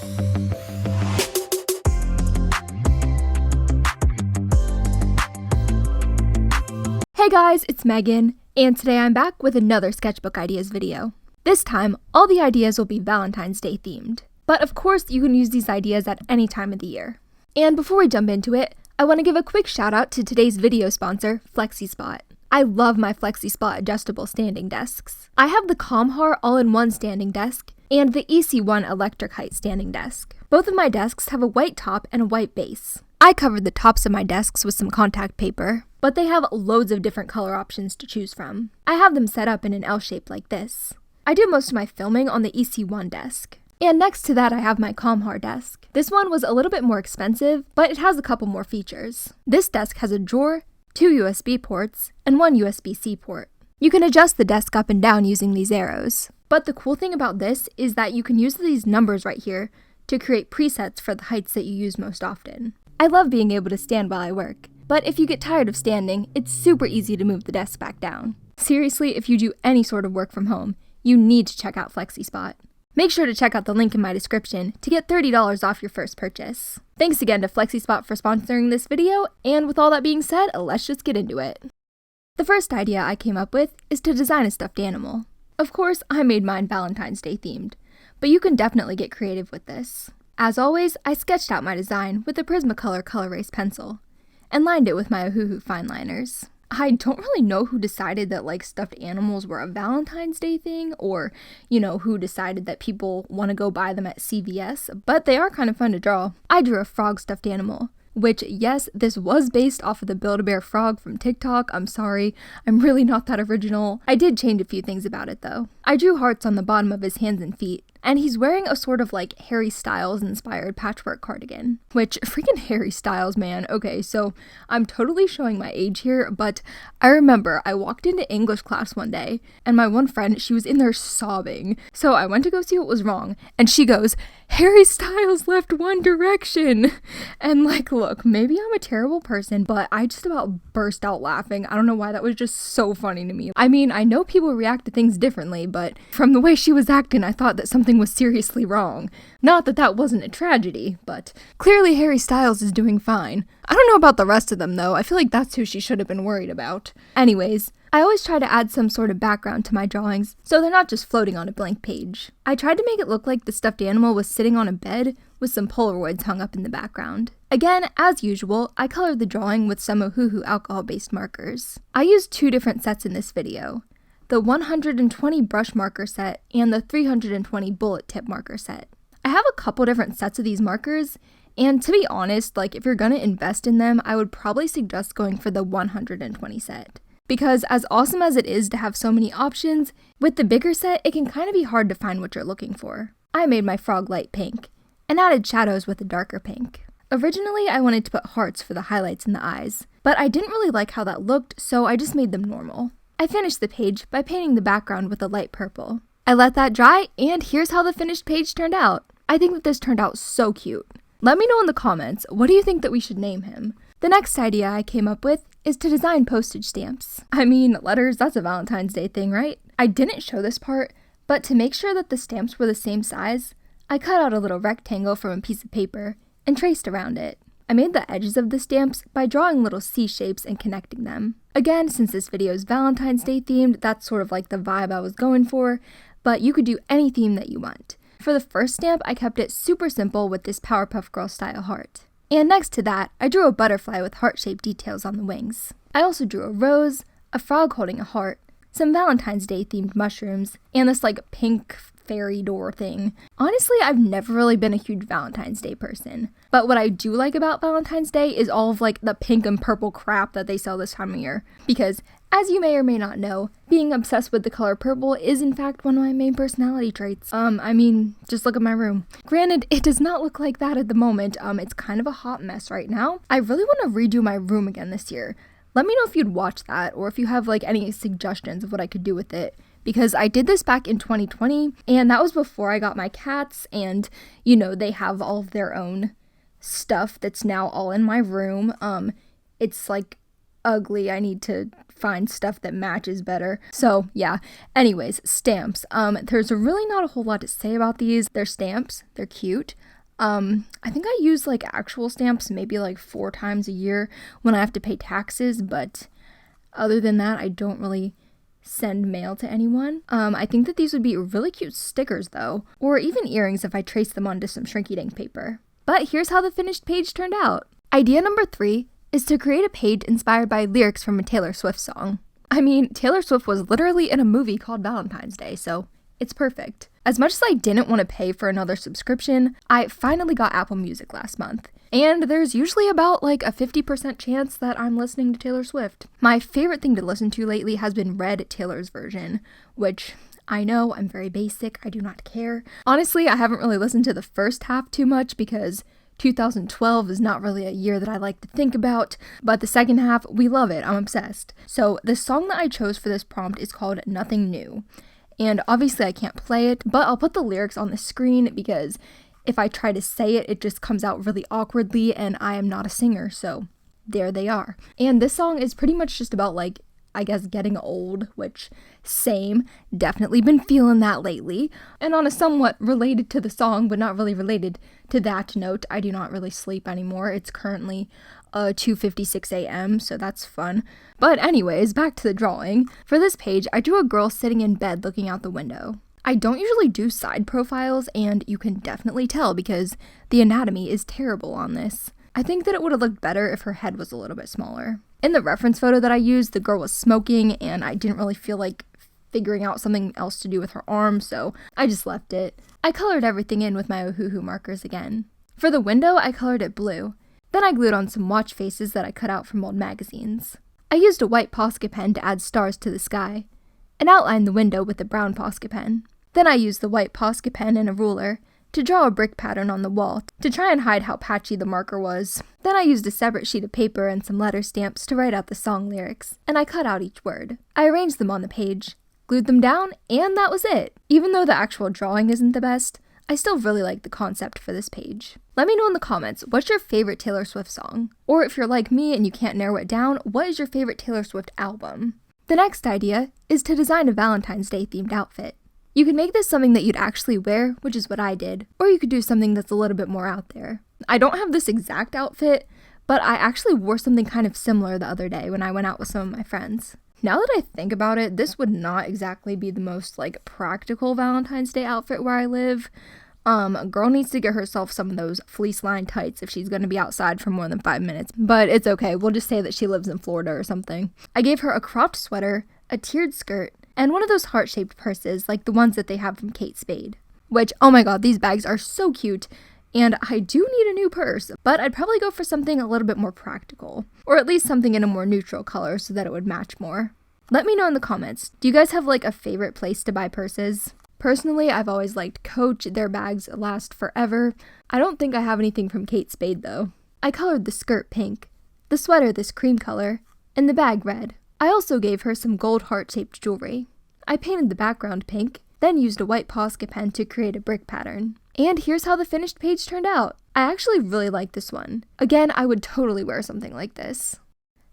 Hey guys, it's Megan, and today I'm back with another sketchbook ideas video. This time, all the ideas will be Valentine's Day themed. But of course, you can use these ideas at any time of the year. And before we jump into it, I want to give a quick shout out to today's video sponsor, FlexiSpot. I love my FlexiSpot adjustable standing desks. I have the Comhar all-in-one standing desk and the EC1 electric height standing desk. Both of my desks have a white top and a white base. I covered the tops of my desks with some contact paper, but they have loads of different color options to choose from. I have them set up in an L shape like this. I do most of my filming on the EC1 desk. And next to that I have my Comhar desk. This one was a little bit more expensive, but it has a couple more features. This desk has a drawer, 2 USB ports, and 1 USB-C port. You can adjust the desk up and down using these arrows. But the cool thing about this is that you can use these numbers right here to create presets for the heights that you use most often. I love being able to stand while I work, but if you get tired of standing, it's super easy to move the desk back down. Seriously, if you do any sort of work from home, you need to check out FlexiSpot. Make sure to check out the link in my description to get $30 off your first purchase. Thanks again to FlexiSpot for sponsoring this video, and with all that being said, let's just get into it. The first idea I came up with is to design a stuffed animal. Of course, I made mine Valentine's Day themed, but you can definitely get creative with this. As always, I sketched out my design with a Prismacolor Color Erase pencil, and lined it with my Ohuhu fine liners. I don't really know who decided that stuffed animals were a Valentine's Day thing, or, who decided that people want to go buy them at CVS, but they are kind of fun to draw. I drew a frog stuffed animal, which, yes, this was based off of the Build-A-Bear frog from Tik Tok. I'm sorry, I'm really not that original. I did change a few things about it though. I drew hearts on the bottom of his hands and feet, and he's wearing a sort of Harry Styles inspired patchwork cardigan. Which, freaking Harry Styles, man. Okay, so I'm totally showing my age here, but I remember I walked into English class one day, and my one friend, she was in there sobbing. So I went to go see what was wrong, and she goes, "Harry Styles left One Direction!" And look, maybe I'm a terrible person, but I just about burst out laughing. I don't know why, that was just so funny to me. I mean, I know people react to things differently, but from the way she was acting, I thought that something was seriously wrong. Not that that wasn't a tragedy, but clearly Harry Styles is doing fine. I don't know about the rest of them though, I feel like that's who she should have been worried about. Anyways, I always try to add some sort of background to my drawings, so they're not just floating on a blank page. I tried to make it look like the stuffed animal was sitting on a bed with some Polaroids hung up in the background. Again, as usual, I colored the drawing with some Ohuhu alcohol-based markers. I used 2 different sets in this video, the 120 brush marker set and the 320 bullet tip marker set. I have a couple different sets of these markers, and to be honest, if you're gonna invest in them, I would probably suggest going for the 120 set. Because as awesome as it is to have so many options, with the bigger set, it can kind of be hard to find what you're looking for. I made my frog light pink, and added shadows with a darker pink. Originally, I wanted to put hearts for the highlights in the eyes, but I didn't really like how that looked, so I just made them normal. I finished the page by painting the background with a light purple. I let that dry, and here's how the finished page turned out. I think that this turned out so cute. Let me know in the comments, what do you think that we should name him? The next idea I came up with is to design postage stamps. I mean, letters, that's a Valentine's Day thing, right? I didn't show this part, but to make sure that the stamps were the same size, I cut out a little rectangle from a piece of paper and traced around it. I made the edges of the stamps by drawing little C shapes and connecting them. Again, since this video is Valentine's Day themed, that's sort of the vibe I was going for, but you could do any theme that you want. For the first stamp, I kept it super simple with this Powerpuff Girl style heart. And next to that, I drew a butterfly with heart-shaped details on the wings. I also drew a rose, a frog holding a heart, some Valentine's Day themed mushrooms, and this pink fairy door thing. Honestly, I've never really been a huge Valentine's Day person, but what I do like about Valentine's Day is all of the pink and purple crap that they sell this time of year, because as you may or may not know, being obsessed with the color purple is in fact one of my main personality traits. I mean, just look at my room. Granted, it does not look like that at the moment. It's kind of a hot mess right now. I really want to redo my room again this year. Let me know if you'd watch that, or if you have any suggestions of what I could do with it. Because I did this back in 2020, and that was before I got my cats, and, they have all of their own stuff that's now all in my room. It's ugly. I need to find stuff that matches better. So yeah, anyways, stamps. There's really not a whole lot to say about these. They're stamps, they're cute. I think I use like actual stamps maybe like 4 times a year when I have to pay taxes, but other than that, I don't really send mail to anyone. I think that these would be really cute stickers though, or even earrings if I trace them onto some shrinky dink paper. But here's how the finished page turned out. Idea number 3 is to create a page inspired by lyrics from a Taylor Swift song. I mean, Taylor Swift was literally in a movie called Valentine's Day, so it's perfect. As much as I didn't want to pay for another subscription, I finally got Apple Music last month. And there's usually about like a 50% chance that I'm listening to Taylor Swift. My favorite thing to listen to lately has been Red Taylor's version, which I know I'm very basic, I do not care. Honestly, I haven't really listened to the first half too much because 2012 is not really a year that I like to think about, but the second half, we love it, I'm obsessed. So the song that I chose for this prompt is called Nothing New. And obviously I can't play it, but I'll put the lyrics on the screen because if I try to say it, it just comes out really awkwardly and I am not a singer, so there they are. And this song is pretty much just about like, I guess getting old, which same, definitely been feeling that lately. And on a somewhat related to the song, but not really related to that note, I do not really sleep anymore. It's currently 2:56 a.m., so that's fun. But anyways, back to the drawing. For this page, I drew a girl sitting in bed looking out the window. I don't usually do side profiles, and you can definitely tell because the anatomy is terrible on this. I think that it would have looked better if her head was a little bit smaller. In the reference photo that I used, the girl was smoking, and I didn't really feel like figuring out something else to do with her arm, so I just left it. I colored everything in with my Ohuhu markers again. For the window, I colored it blue. Then I glued on some watch faces that I cut out from old magazines. I used a white Posca pen to add stars to the sky, and outlined the window with a brown Posca pen. Then I used the white Posca pen and a ruler to draw a brick pattern on the wall to try and hide how patchy the marker was. Then I used a separate sheet of paper and some letter stamps to write out the song lyrics, and I cut out each word. I arranged them on the page, glued them down, and that was it. Even though the actual drawing isn't the best, I still really like the concept for this page. Let me know in the comments, what's your favorite Taylor Swift song? Or if you're like me and you can't narrow it down, what is your favorite Taylor Swift album? The next idea is to design a Valentine's Day themed outfit. You could make this something that you'd actually wear, which is what I did, or you could do something that's a little bit more out there. I don't have this exact outfit, but I actually wore something kind of similar the other day when I went out with some of my friends. Now that I think about it, this would not exactly be the most practical Valentine's Day outfit where I live. A girl needs to get herself some of those fleece-lined tights if she's going to be outside for more than 5 minutes, but it's okay, we'll just say that she lives in Florida or something. I gave her a cropped sweater, a tiered skirt, and one of those heart-shaped purses like the ones that they have from Kate Spade. Which, oh my god, these bags are so cute, and I do need a new purse, but I'd probably go for something a little bit more practical, or at least something in a more neutral color so that it would match more. Let me know in the comments, do you guys have a favorite place to buy purses? Personally, I've always liked Coach, their bags last forever. I don't think I have anything from Kate Spade though. I colored the skirt pink, the sweater this cream color, and the bag red. I also gave her some gold heart-shaped jewelry. I painted the background pink, then used a white Posca pen to create a brick pattern. And here's how the finished page turned out. I actually really like this one. Again, I would totally wear something like this.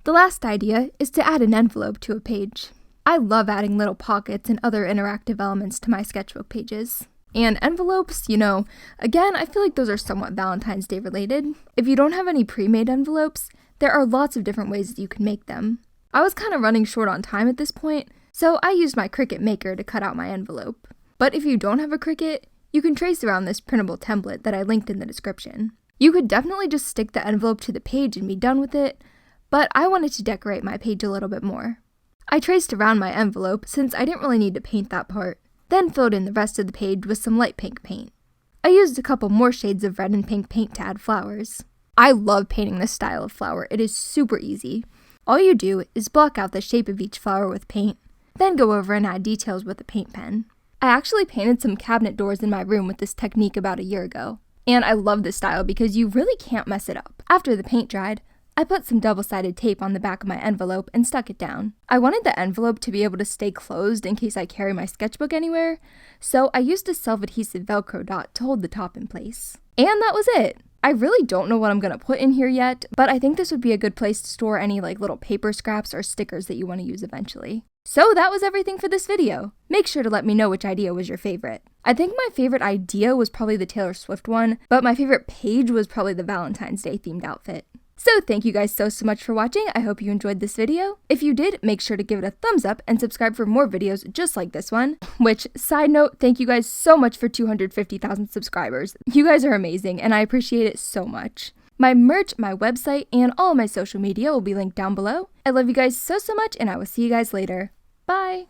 The last idea is to add an envelope to a page. I love adding little pockets and other interactive elements to my sketchbook pages. And envelopes, again, I feel like those are somewhat Valentine's Day related. If you don't have any pre-made envelopes, there are lots of different ways that you can make them. I was kind of running short on time at this point, so I used my Cricut Maker to cut out my envelope. But if you don't have a Cricut, you can trace around this printable template that I linked in the description. You could definitely just stick the envelope to the page and be done with it, but I wanted to decorate my page a little bit more. I traced around my envelope since I didn't really need to paint that part, then filled in the rest of the page with some light pink paint. I used a couple more shades of red and pink paint to add flowers. I love painting this style of flower, it is super easy. All you do is block out the shape of each flower with paint, then go over and add details with a paint pen. I actually painted some cabinet doors in my room with this technique about a year ago, and I love this style because you really can't mess it up. After the paint dried, I put some double-sided tape on the back of my envelope and stuck it down. I wanted the envelope to be able to stay closed in case I carry my sketchbook anywhere, so I used a self-adhesive Velcro dot to hold the top in place. And that was it! I really don't know what I'm gonna put in here yet, but I think this would be a good place to store any like little paper scraps or stickers that you want to use eventually. So that was everything for this video. Make sure to let me know which idea was your favorite. I think my favorite idea was probably the Taylor Swift one, but my favorite page was probably the Valentine's Day themed outfit. So thank you guys so much for watching. I hope you enjoyed this video. If you did, make sure to give it a thumbs up and subscribe for more videos just like this one. Which, side note, thank you guys so much for 250,000 subscribers. You guys are amazing and I appreciate it so much. My merch, my website, and all my social media will be linked down below. I love you guys so much and I will see you guys later. Bye!